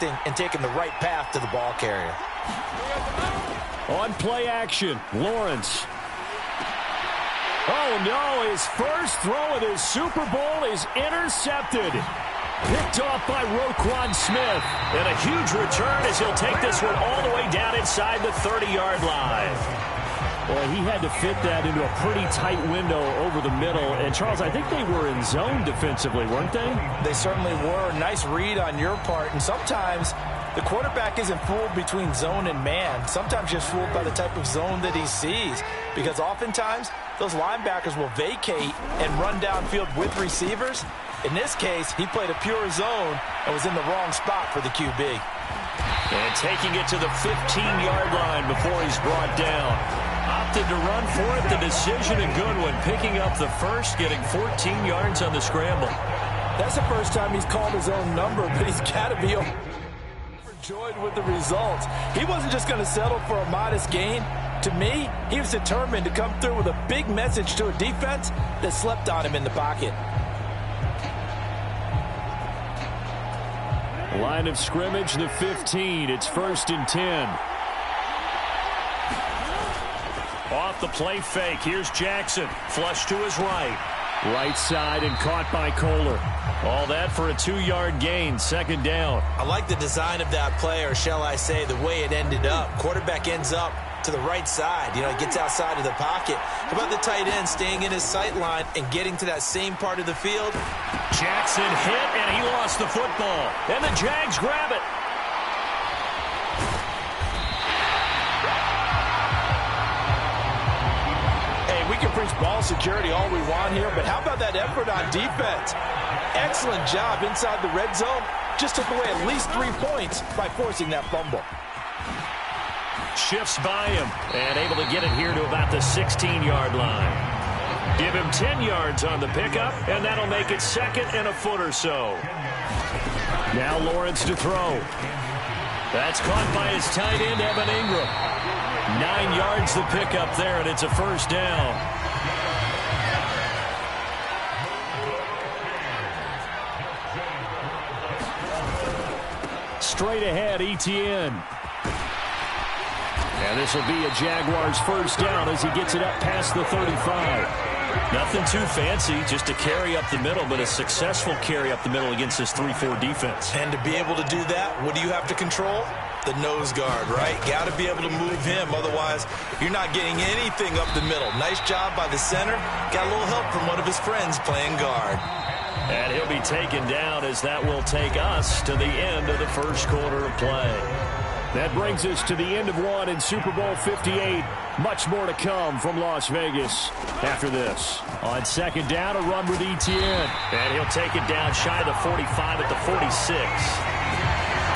reacting and taking the right path to the ball carrier. On play action, Lawrence. Oh, no, his first throw of his Super Bowl is intercepted. Picked off by Roquan Smith. And a huge return as he'll take this one all the way down inside the 30-yard line. Boy, he had to fit that into a pretty tight window over the middle. And, Charles, I think they were in zone defensively, weren't they? They certainly were. Nice read on your part. And sometimes the quarterback isn't fooled between zone and man. Sometimes just fooled by the type of zone that he sees. Because oftentimes, those linebackers will vacate and run downfield with receivers. In this case, he played a pure zone and was in the wrong spot for the QB. And taking it to the 15-yard line before he's brought down. Opted to run for it. The decision, a good one. Picking up the first, getting 14 yards on the scramble. That's the first time he's called his own number, but he's got to be overjoyed with the results. He wasn't just going to settle for a modest gain. To me, he was determined to come through with a big message to a defense that slept on him in the pocket. Line of scrimmage, the 15. It's 1st and 10. Off the play fake. Here's Jackson. Flush to his right. Right side and caught by Kohler. All that for a 2-yard gain. 2nd down. I like the design of that play, or shall I say the way it ended up. Quarterback ends up to the right side. You know, he gets outside of the pocket. How about the tight end staying in his sight line and getting to that same part of the field? Jackson hit, and he lost the football. And the Jags grab it. Hey, we can preach ball security all we want here, but how about that effort on defense? Excellent job inside the red zone. Just took away at least 3 points by forcing that fumble. Shifts by him and able to get it here to about the 16-yard line. Give him 10 yards on the pickup, and that'll make it 2nd and a foot or so. Now Lawrence to throw. That's caught by his tight end, Evan Ingram. 9 yards the pickup there, and it's a 1st down. Straight ahead, Etienne. And this will be a Jaguars 1st down as he gets it up past the 35. Nothing too fancy, just a carry up the middle, but a successful carry up the middle against this 3-4 defense. And to be able to do that, what do you have to control? The nose guard, right? Got to be able to move him, otherwise you're not getting anything up the middle. Nice job by the center. Got a little help from one of his friends playing guard. And he'll be taken down as that will take us to the end of the 1st quarter of play. That brings us to the end of one in Super Bowl 58. Much more to come from Las Vegas after this. On 2nd down, a run with Etienne. And he'll take it down shy of the 45 at the 46.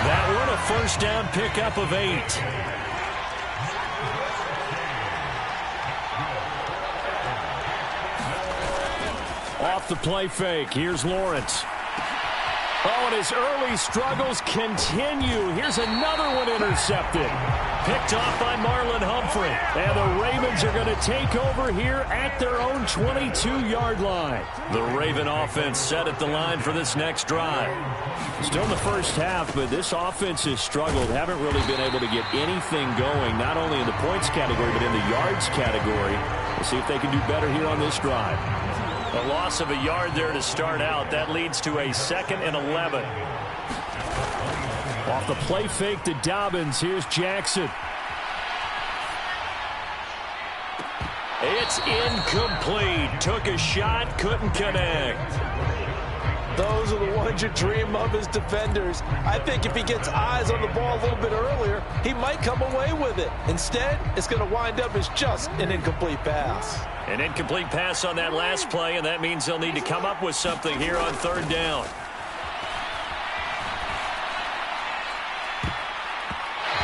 That one, a 1st down pickup of 8. Off the play fake, here's Lawrence. Oh, and his early struggles continue. Here's another one intercepted. Picked off by Marlon Humphrey. And the Ravens are going to take over here at their own 22-yard line. The Raven offense set at the line for this next drive. Still in the 1st half, but this offense has struggled. Haven't really been able to get anything going, not only in the points category, but in the yards category. We'll see if they can do better here on this drive. A loss of a yard there to start out. That leads to a 2nd and 11. Off the play fake to Dobbins. Here's Jackson. It's incomplete. Took a shot, couldn't connect. Those are the ones you dream of as defenders. I think if he gets eyes on the ball a little bit earlier, he might come away with it. Instead, it's going to wind up as just an incomplete pass. An incomplete pass on that last play, and that means they'll need to come up with something here on 3rd down.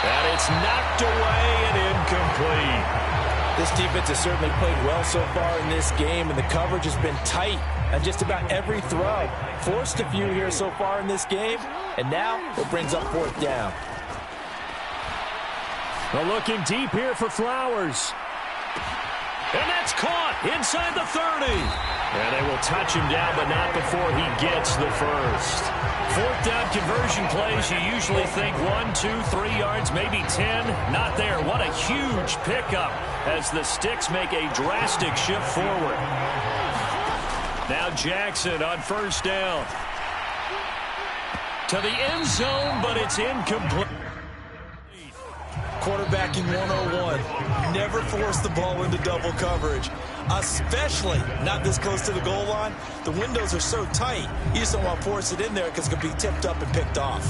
And it's knocked away and incomplete. This defense has certainly played well so far in this game, and the coverage has been tight on just about every throw. Forced a few here so far in this game, and now it brings up 4th down. Well, looking deep here for Flowers. And that's caught inside the 30. And they will touch him down, but not before he gets the first. Fourth down conversion plays, you usually think 1, 2, 3 yards, maybe 10. Not there. What a huge pickup as the Sticks make a drastic shift forward. Now Jackson on first down. To the end zone, but it's incomplete. Quarterbacking 101. Never force the ball into double coverage, especially not this close to the goal line. The windows are so tight, you just don't want to force it in there because it could be tipped up and picked off.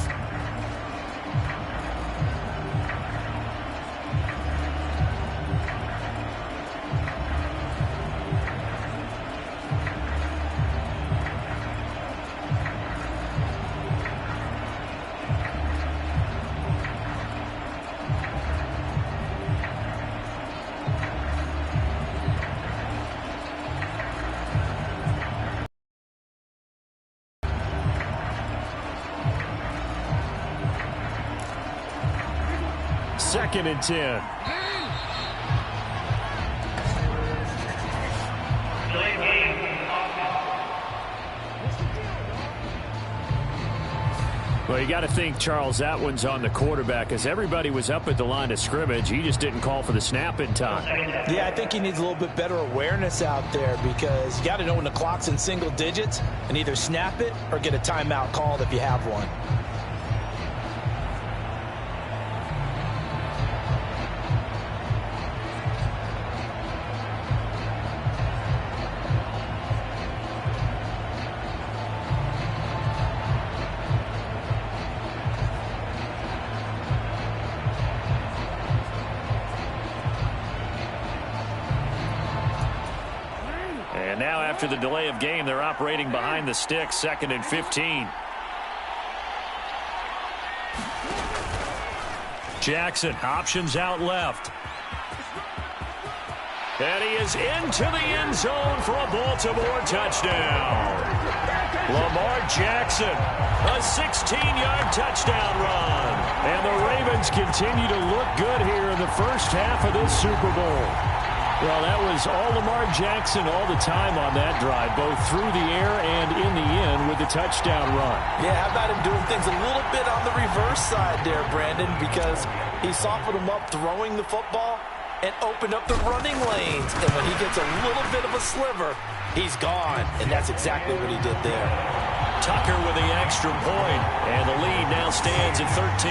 Second and 10. Well, you got to think, Charles, that one's on the quarterback as everybody was up at the line of scrimmage. He just didn't call for the snap in time. Yeah, I think he needs a little bit better awareness out there because you got to know when the clock's in single digits and either snap it or get a timeout called if you have one. And now after the delay of game, they're operating behind the sticks, 2nd and 15. Jackson, options out left. And he is into the end zone for a Baltimore touchdown. Lamar Jackson, a 16-yard touchdown run. And the Ravens continue to look good here in the first half of this Super Bowl. Well, that was all Lamar Jackson all the time on that drive, both through the air and in the end with the touchdown run. Yeah, how about him doing things a little bit on the reverse side there, Brandon, because he softened him up throwing the football and opened up the running lanes. And when he gets a little bit of a sliver, he's gone. And that's exactly what he did there. Tucker with the extra point, and the lead now stands at 13.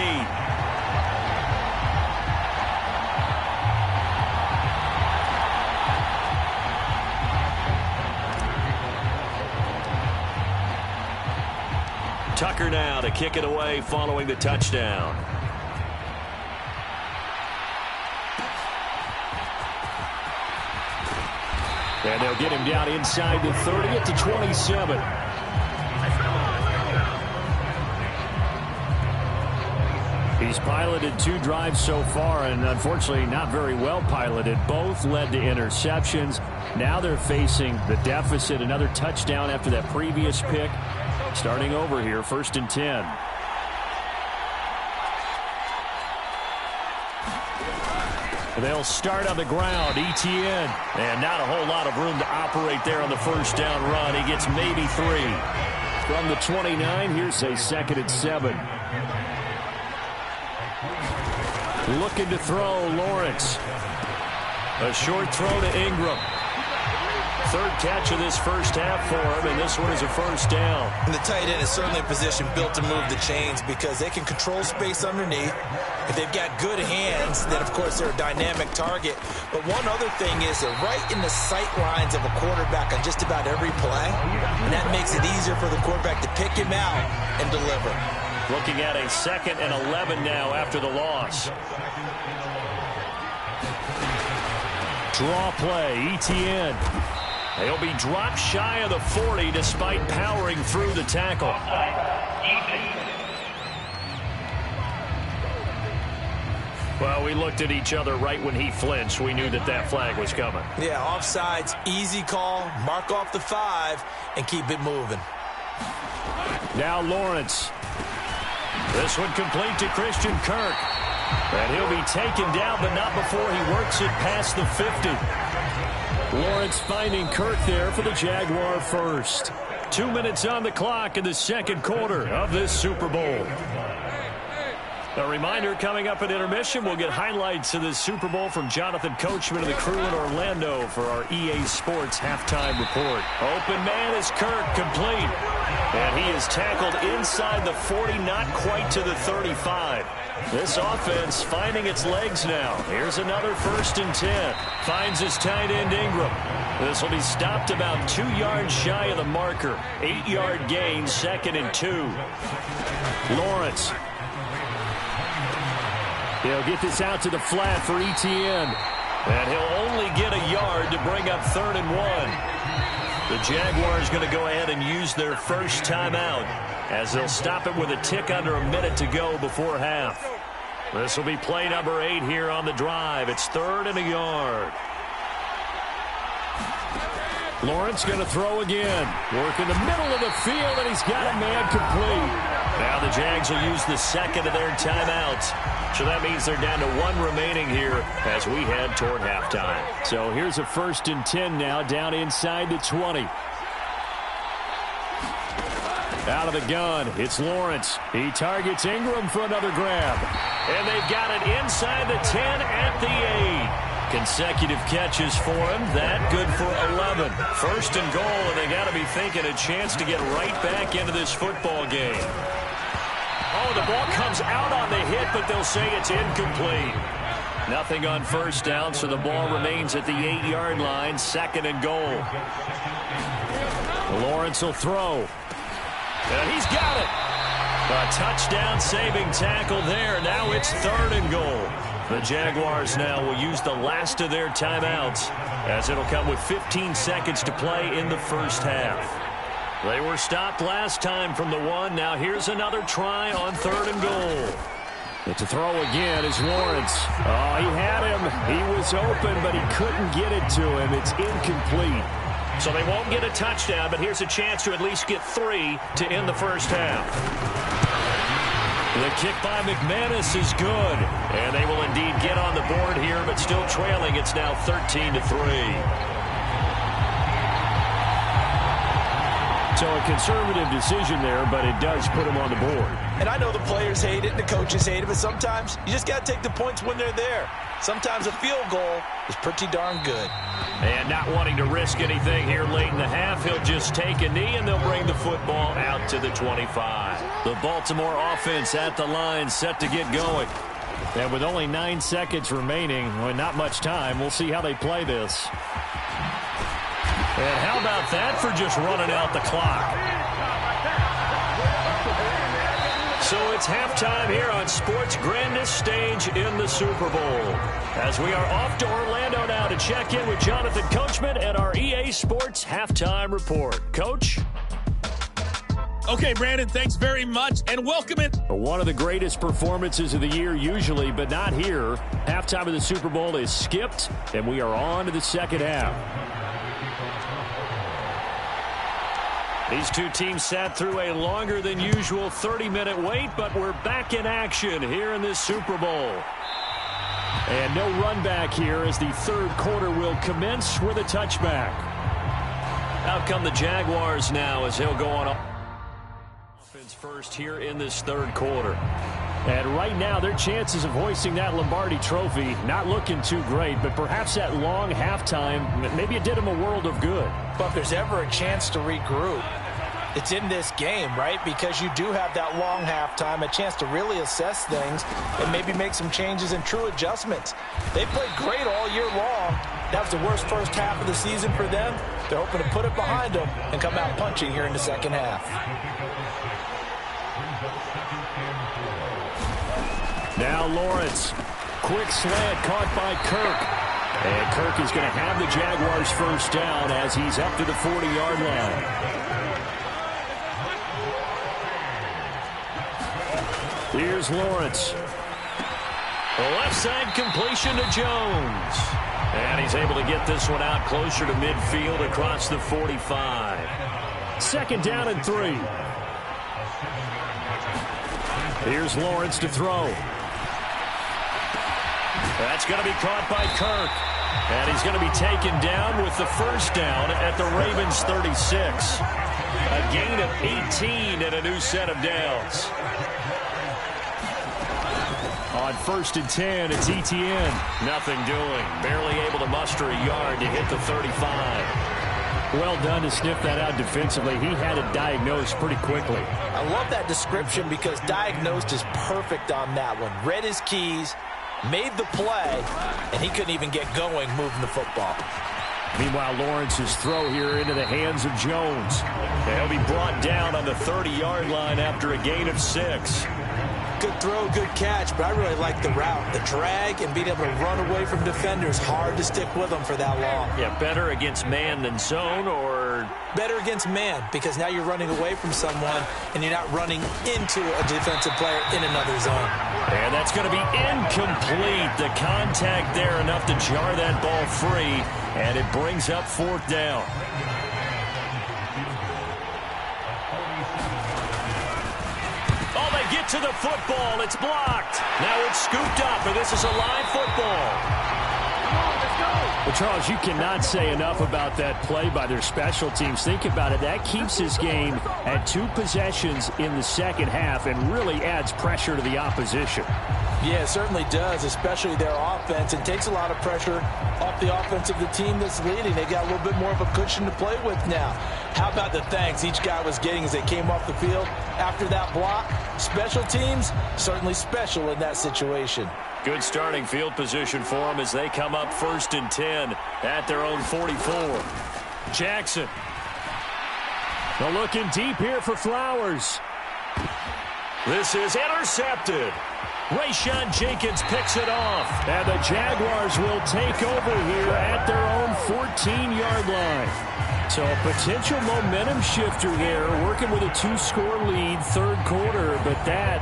Tucker now to kick it away following the touchdown. And they'll get him down inside the 30 at the 27. He's piloted 2 drives so far, and unfortunately not very well piloted. Both led to interceptions. Now they're facing the deficit. Another touchdown after that previous pick. Starting over here, 1st and 10. They'll start on the ground. Etienne. And not a whole lot of room to operate there on the first down run. He gets maybe 3. From the 29, here's a 2nd and 7. Looking to throw, Lawrence. A short throw to Ingram. 3rd catch of this first half for him, and this one is a first down. And the tight end is certainly a position built to move the chains because they can control space underneath. If they've got good hands, then of course they're a dynamic target. But one other thing is they're right in the sight lines of a quarterback on just about every play, and that makes it easier for the quarterback to pick him out and deliver. Looking at a 2nd and 11 now after the loss. Draw play, Etienne. They'll be dropped shy of the 40 despite powering through the tackle. Well, we looked at each other right when he flinched. We knew that that flag was coming. Yeah, offsides, easy call, mark off the 5, and keep it moving. Now Lawrence. This one complete to Christian Kirk. And he'll be taken down, but not before he works it past the 50. Lawrence finding Kirk there for the Jaguar first. 2 minutes on the clock in the second quarter of this Super Bowl. A reminder, coming up at intermission, we'll get highlights of this Super Bowl from Jonathan Coachman and the crew in Orlando for our EA Sports halftime report. Open man is Kirk, complete. And he is tackled inside the 40, not quite to the 35. This offense finding its legs now. Here's another 1st and 10. Finds his tight end Ingram. This will be stopped about 2 yards shy of the marker. 8-yard gain, 2nd and 2. Lawrence. He'll get this out to the flat for Etienne. And he'll only get a yard to bring up 3rd and 1. The Jaguars going to go ahead and use their first timeout as they'll stop it with a tick under a minute to go before half. This will be play number 8 here on the drive. It's 3rd and a yard. Lawrence going to throw again. Work in the middle of the field, and he's got a man complete. Now the Jags will use the second of their timeouts. So that means they're down to 1 remaining here as we head toward halftime. So here's a 1st and 10 now, down inside the 20. Out of the gun, it's Lawrence. He targets Ingram for another grab. And they've got it inside the 10 at the 8. Consecutive catches for him. That good for 11. 1st and goal, and they got to be thinking a chance to get right back into this football game. Oh, the ball comes out on the hit, but they'll say it's incomplete. Nothing on 1st down, so the ball remains at the 8-yard line. 2nd and goal. Lawrence will throw. And he's got it. A touchdown-saving tackle there. Now it's 3rd and goal. The Jaguars now will use the last of their timeouts as it'll come with 15 seconds to play in the first half. They were stopped last time from the 1. Now here's another try on 3rd and goal. But to throw again is Lawrence. Oh, he had him. He was open, but he couldn't get it to him. It's incomplete. So they won't get a touchdown, but here's a chance to at least get 3 to end the first half. The kick by McManus is good. And they will indeed get on the board here, but still trailing. It's now 13-3. So a conservative decision there, but it does put him on the board. And I know the players hate it and the coaches hate it, but sometimes you just got to take the points when they're there. Sometimes a field goal is pretty darn good. And not wanting to risk anything here late in the half, he'll just take a knee, and they'll bring the football out to the 25. The Baltimore offense at the line, set to get going. And with only 9 seconds remaining, well, not much time, we'll see how they play this. And how about that for just running out the clock? So it's halftime here on sports' grandest stage in the Super Bowl. As we are off to Orlando now to check in with Jonathan Coachman at our EA Sports halftime report. Coach? Okay, Brandon, thanks very much, and welcome in. One of the greatest performances of the year usually, but not here. Halftime of the Super Bowl is skipped, and we are on to the second half. These two teams sat through a longer than usual 30-minute wait, but we're back in action here in this Super Bowl. And no run back here as the third quarter will commence with a touchback. Out come the Jaguars now as they'll go on offense first here in this third quarter. And right now, their chances of hoisting that Lombardi trophy not looking too great, but perhaps that long halftime, maybe it did them a world of good. But if there's ever a chance to regroup, it's in this game, right? Because you do have that long halftime, a chance to really assess things and maybe make some changes and true adjustments. They played great all year long. That was the worst first half of the season for them. They're hoping to put it behind them and come out punching here in the second half. Now Lawrence. Quick slant caught by Kirk. And Kirk is going to have the Jaguars first down as he's up to the 40-yard line. Here's Lawrence. The left side completion to Jones. And he's able to get this one out closer to midfield across the 45. Second down and 3. Here's Lawrence to throw. That's going to be caught by Kirk. And he's going to be taken down with the first down at the Ravens' 36. A gain of 18 and a new set of downs. On 1st and 10, it's Etienne. Nothing doing. Barely able to muster a yard to hit the 35. Well done to sniff that out defensively. He had it diagnosed pretty quickly. I love that description because diagnosed is perfect on that one. Read his keys, made the play, and he couldn't even get going moving the football. Meanwhile, Lawrence's throw here into the hands of Jones. He'll be brought down on the 30-yard line after a gain of 6. Good throw, good catch, but I really like the route. The drag and being able to run away from defenders, hard to stick with them for that long. Yeah, better against man than zone, or? Better against man, because now you're running away from someone and you're not running into a defensive player in another zone. And that's going to be incomplete. The contact there enough to jar that ball free, and it brings up 4th down. Get to the football. It's blocked. Now it's scooped up, and this is a live football. Well, Charles, you cannot say enough about that play by their special teams. Think about it. That keeps this game at 2 possessions in the second half and really adds pressure to the opposition. Yeah, it certainly does, especially their offense. It takes a lot of pressure off the offense of the team that's leading. They got a little bit more of a cushion to play with now. How about the thanks each guy was getting as they came off the field after that block? Special teams, certainly special in that situation. Good starting field position for them as they come up 1st and 10 at their own 44. Jackson. They're looking deep here for Flowers. This is intercepted. Rayshon Jenkins picks it off. And the Jaguars will take over here at their own 14-yard line. So a potential momentum shifter there, working with a 2-score lead, 3rd quarter, but that,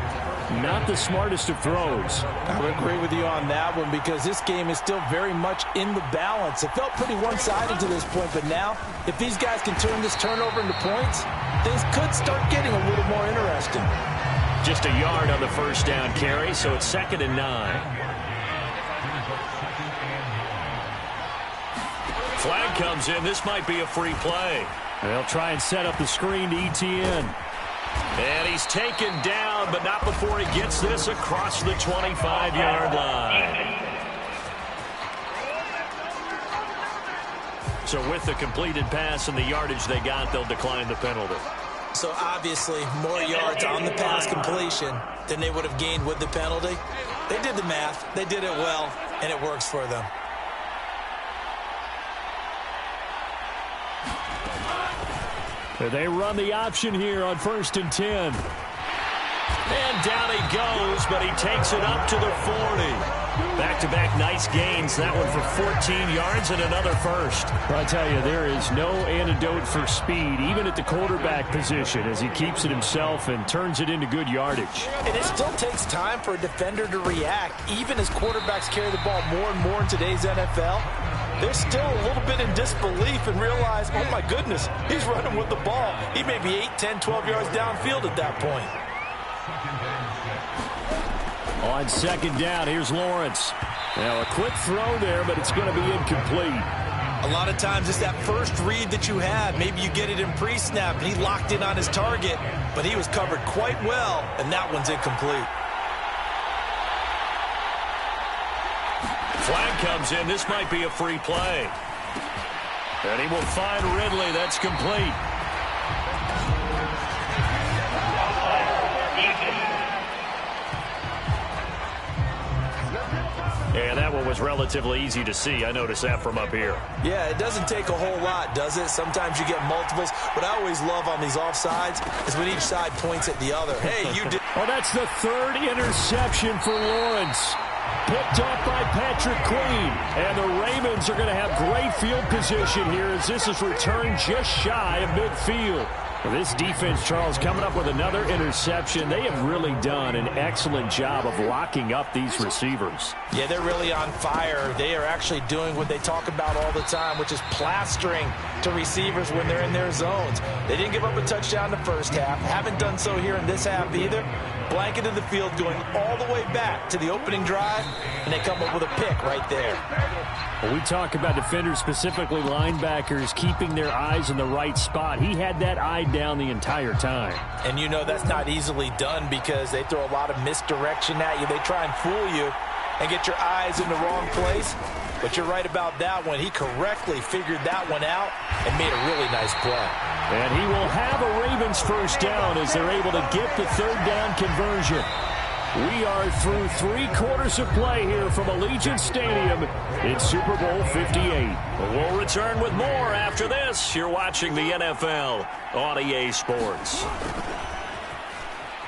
not the smartest of throws. I would agree with you on that one because this game is still very much in the balance. It felt pretty one-sided to this point, but now, if these guys can turn this turnover into points, things could start getting a little more interesting. Just a yard on the first down carry, so it's 2nd and 9. Flag comes in. This might be a free play. They'll try and set up the screen to Etienne. And he's taken down, but not before he gets this across the 25-yard line. So with the completed pass and the yardage they got, they'll decline the penalty. So obviously more yards on the pass completion than they would have gained with the penalty. They did the math. They did it well, and it works for them. They run the option here on 1st and 10. And down he goes, but he takes it up to the 40. Back-to-back nice gains. That one for 14 yards and another first. Well, I tell you, there is no antidote for speed, even at the quarterback position, as he keeps it himself and turns it into good yardage. And it still takes time for a defender to react, even as quarterbacks carry the ball more and more in today's NFL. They're still a little bit in disbelief and realize, oh my goodness, he's running with the ball. He may be 8, 10, 12 yards downfield at that point. On 2nd down, here's Lawrence. Now a quick throw there, but it's going to be incomplete. A lot of times it's that first read that you have. Maybe you get it in pre-snap, and he locked in on his target, but he was covered quite well, and that one's incomplete. Flag comes in. This might be a free play. And he will find Ridley. That's complete. And that one was relatively easy to see. I noticed that from up here. Yeah, it doesn't take a whole lot, does it? Sometimes you get multiples. What I always love on these offsides is when each side points at the other. Hey, you did. Oh, that's the 3rd interception for Lawrence. Picked up by Patrick Queen. And the Ravens are going to have great field position here as this is returned just shy of midfield. Well, this defense, Charles, coming up with another interception. They have really done an excellent job of locking up these receivers. Yeah, they're really on fire. They are actually doing what they talk about all the time, which is plastering to receivers when they're in their zones. They didn't give up a touchdown in the first half. Haven't done so here in this half either. blanketed the field going all the way back to the opening drive, and they come up with a pick right there. When we talk about defenders, specifically linebackers, keeping their eyes in the right spot, he had that eye down the entire time. And you know that's not easily done because they throw a lot of misdirection at you. They try and fool you and get your eyes in the wrong place. But you're right about that one. He correctly figured that one out and made a really nice play. And he will have a Ravens first down as they're able to get the third down conversion. We are through 3 quarters of play here from Allegiant Stadium in Super Bowl 58. We'll return with more after this. You're watching the NFL on EA Sports.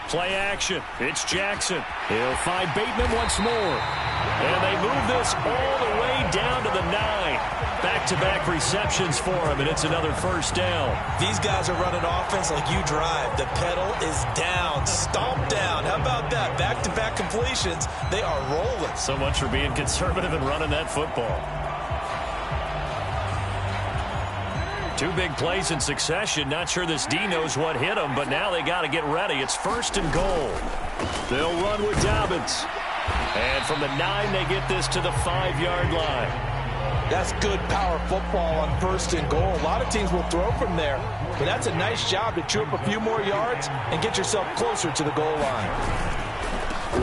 Play action. It's Jackson. He'll find Bateman once more. And they move this all the way down to the 9. Back-to-back receptions for him, and it's another first down. These guys are running offense like you drive. The pedal is down, stomp down. How about that? Back-to-back completions. They are rolling. So much for being conservative and running that football. 2 big plays in succession. Not sure this D knows what hit him, but now they got to get ready. It's 1st and goal. They'll run with Dobbins. And from the 9, they get this to the 5-yard line. That's good power football on 1st and goal. A lot of teams will throw from there, but that's a nice job to chew up a few more yards and get yourself closer to the goal line.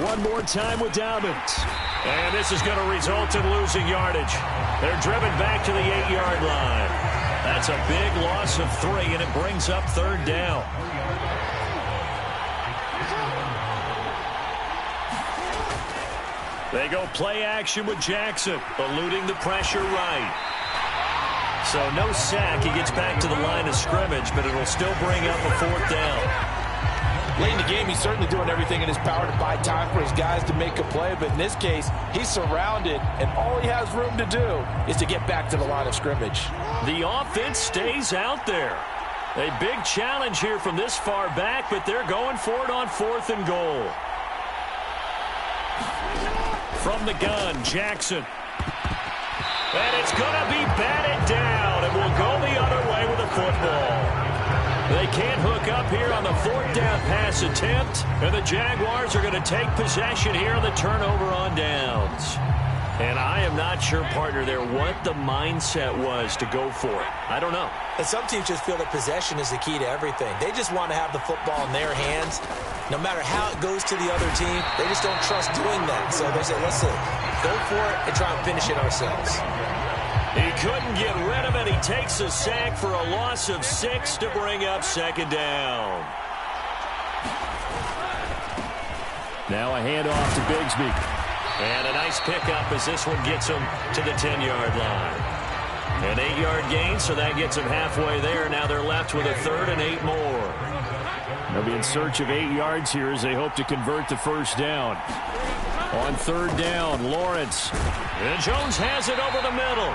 One more time with Dobbins. And this is going to result in losing yardage. They're driven back to the 8-yard line. That's a big loss of 3, and it brings up 3rd down. They go play action with Jackson, eluding the pressure right. So no sack. He gets back to the line of scrimmage, but it'll still bring up a 4th down. Late in the game, he's certainly doing everything in his power to buy time for his guys to make a play, but in this case, he's surrounded, and all he has room to do is to get back to the line of scrimmage. The offense stays out there. A big challenge here from this far back, but they're going for it on 4th and goal. From the gun, Jackson. And it's going to be batted down, and will go the other way with the football. They can't hook up here on the 4th down pass attempt, and the Jaguars are going to take possession here on the turnover on downs. And I am not sure, partner, there what the mindset was to go for it. I don't know. And some teams just feel that possession is the key to everything. They just want to have the football in their hands. No matter how it goes to the other team, they just don't trust doing that. So they say, listen, go for it and try and finish it ourselves. He couldn't get rid of it. He takes a sack for a loss of 6 to bring up 2nd down. Now a handoff to Bigsby. And a nice pickup as this one gets him to the 10-yard line. An 8-yard gain, so that gets him halfway there. Now they're left with a 3rd and 8 more. They'll be in search of 8 yards here as they hope to convert the first down. On 3rd down, Lawrence. And Jones has it over the middle.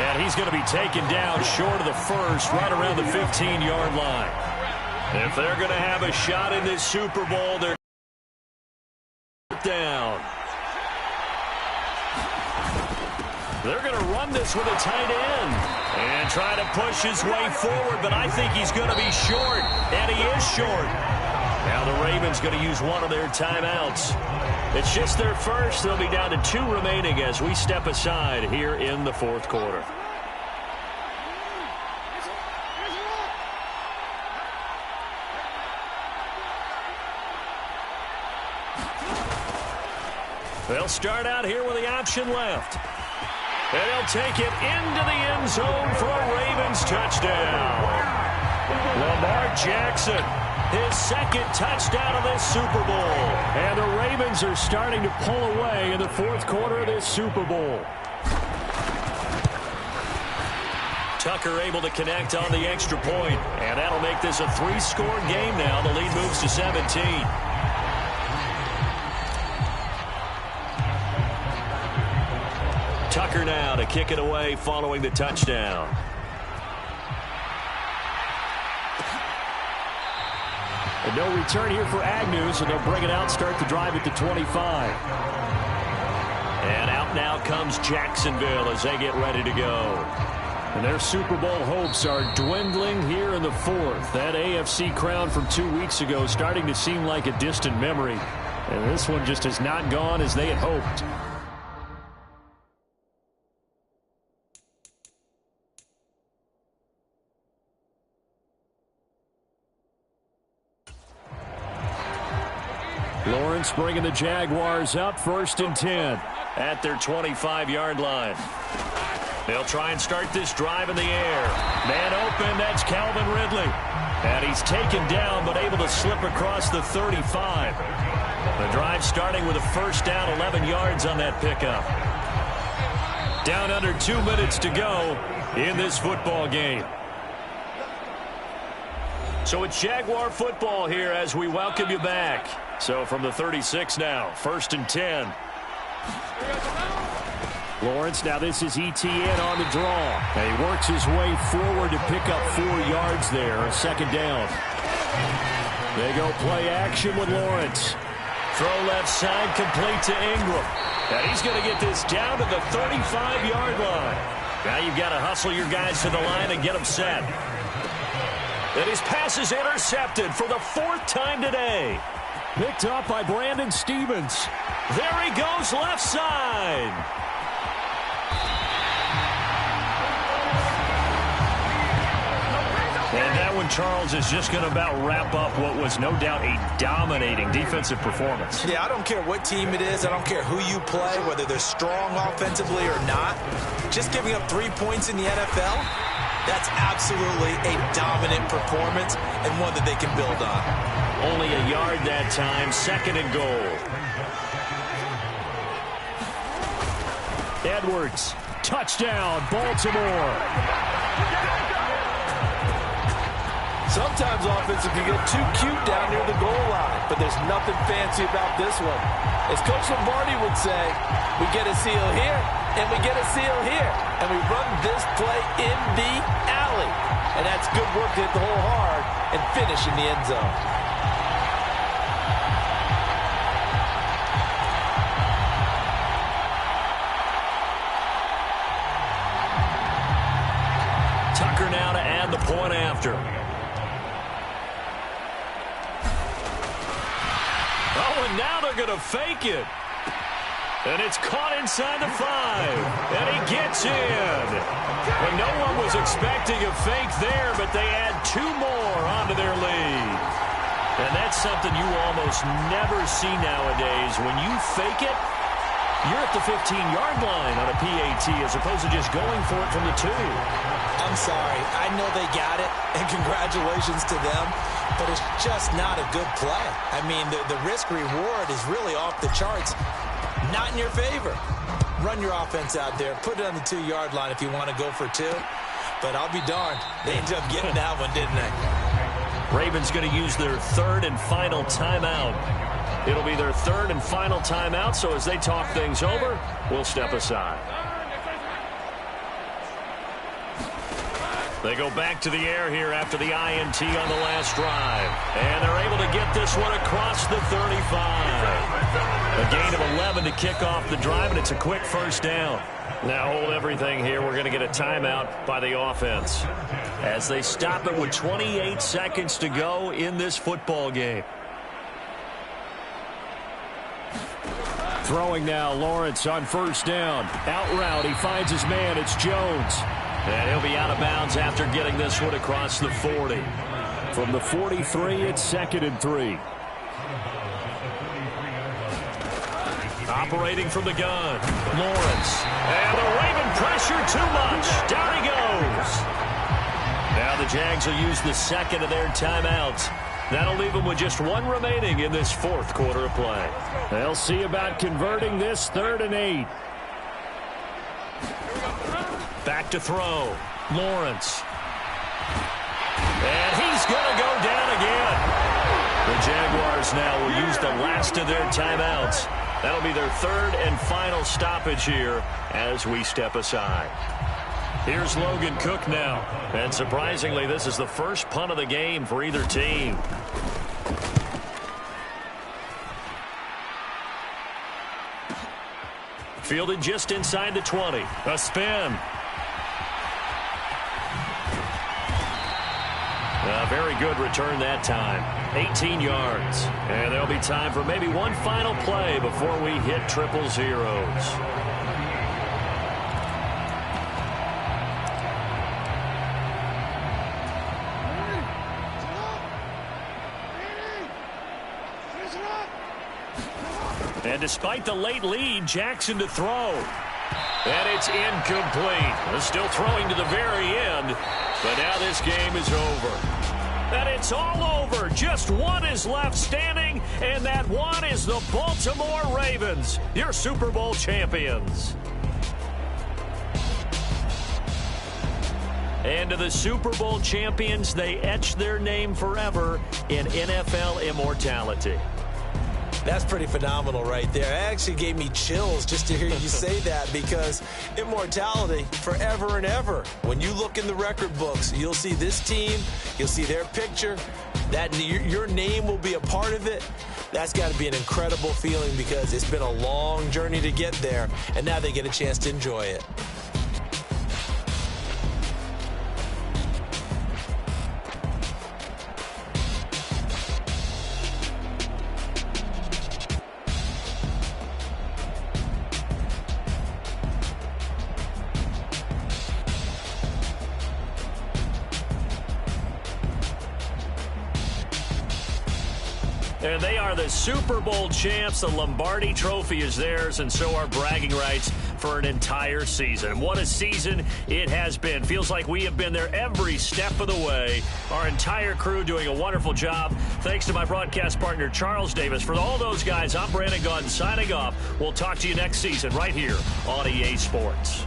And he's going to be taken down short of the first, right around the 15-yard line. If they're going to have a shot in this Super Bowl, they're down. They're going to run this with a tight end. And try to push his way forward, but I think he's going to be short. And he is short. Now the Ravens going to use one of their timeouts. It's just their first. They'll be down to 2 remaining as we step aside here in the 4th quarter. They'll start out here with the option left. And he'll take it into the end zone for a Ravens touchdown. Lamar Jackson, his 2nd touchdown of this Super Bowl. And the Ravens are starting to pull away in the 4th quarter of this Super Bowl. Tucker able to connect on the extra point. And that'll make this a 3-score game now. The lead moves to 17. Tucker now to kick it away following the touchdown. And no return here for Agnew, so they'll bring it out, start the drive at the 25. And out now comes Jacksonville as they get ready to go. And their Super Bowl hopes are dwindling here in the fourth. That AFC crown from 2 weeks ago starting to seem like a distant memory. And this one just has not gone as they had hoped. Lawrence bringing the Jaguars up 1st and 10 at their 25-yard line. They'll try and start this drive in the air. Man open, that's Calvin Ridley. And he's taken down but able to slip across the 35. The drive starting with a first down, 11 yards on that pickup. Down under 2 minutes to go in this football game. So it's Jaguar football here as we welcome you back. So from the 36 now, 1st and 10. Lawrence, now this is ETN on the draw. And he works his way forward to pick up 4 yards there, a 2nd down. They go play action with Lawrence. Throw left side, complete to Ingram. And he's going to get this down to the 35-yard line. Now you've got to hustle your guys to the line and get them set. And his pass is intercepted for the 4th time today. Picked up by Brandon Stevens. There he goes left side. And that one, Charles, is just going to about wrap up what was no doubt a dominating defensive performance. Yeah, I don't care what team it is. I don't care who you play, whether they're strong offensively or not. Just giving up 3 points in the NFL, that's absolutely a dominant performance and one that they can build on. Only a yard that time, 2nd and goal. Edwards, touchdown, Baltimore. Sometimes offense can get too cute down near the goal line, but there's nothing fancy about this one. As Coach Lombardi would say, we get a seal here, and we get a seal here, and we run this play in the alley. And that's good work to hit the hole hard and finish in the end zone. Tucker now to add the point after. Oh, and now they're going to fake it. And it's caught inside the 5. And he gets in. And no one was expecting a fake there, but they add 2 more onto their lead. And that's something you almost never see nowadays. When you fake it, you're at the 15-yard line on a PAT as opposed to just going for it from the 2. I'm sorry. I know they got it, and congratulations to them, but it's just not a good play. I mean, the risk-reward is really off the charts. Not in your favor. Run your offense out there. Put it on the 2-yard line if you want to go for 2. But I'll be darned. They ended up getting that one, didn't they? Ravens going to use their 3rd and final timeout. It'll be their 3rd and final timeout, so as they talk things over, we'll step aside. They go back to the air here after the INT on the last drive. And they're able to get this one across the 35. A gain of 11 to kick off the drive, and it's a quick 1st down. Now hold everything here. We're going to get a timeout by the offense as they stop it with 28 seconds to go in this football game. Throwing now, Lawrence on 1st down. Out route, he finds his man. It's Jones. And he'll be out of bounds after getting this one across the 40. From the 43, it's 2nd and 3. Operating from the gun, Lawrence. And the Raven pressure too much. Down he goes. Now the Jags will use the 2nd of their timeouts. That'll leave them with just 1 remaining in this 4th quarter of play. They'll see about converting this 3rd and 8. Back to throw. Lawrence. And he's going to go down again. The Jaguars now will use the last of their timeouts. That'll be their 3rd and final stoppage here as we step aside. Here's Logan Cook now. And surprisingly, this is the first punt of the game for either team. Fielded just inside the 20. A spin. A very good return that time. 18 yards. And there'll be time for maybe one final play before we hit triple zeros. And despite the late lead, Jackson to throw. And it's incomplete. Still throwing to the very end. But now this game is over. And it's all over. Just one is left standing, and that one is the Baltimore Ravens, your Super Bowl champions. And to the Super Bowl champions, they etch their name forever in NFL immortality. That's pretty phenomenal right there. It actually gave me chills just to hear you say that, because immortality forever and ever. When you look in the record books, you'll see this team, you'll see their picture, that your name will be a part of it. That's got to be an incredible feeling, because it's been a long journey to get there, and now they get a chance to enjoy it. And they are the Super Bowl champs. The Lombardi Trophy is theirs, and so are bragging rights for an entire season. What a season it has been. Feels like we have been there every step of the way. Our entire crew doing a wonderful job. Thanks to my broadcast partner, Charles Davis. For all those guys, I'm Brandon Gunn signing off. We'll talk to you next season right here on EA Sports.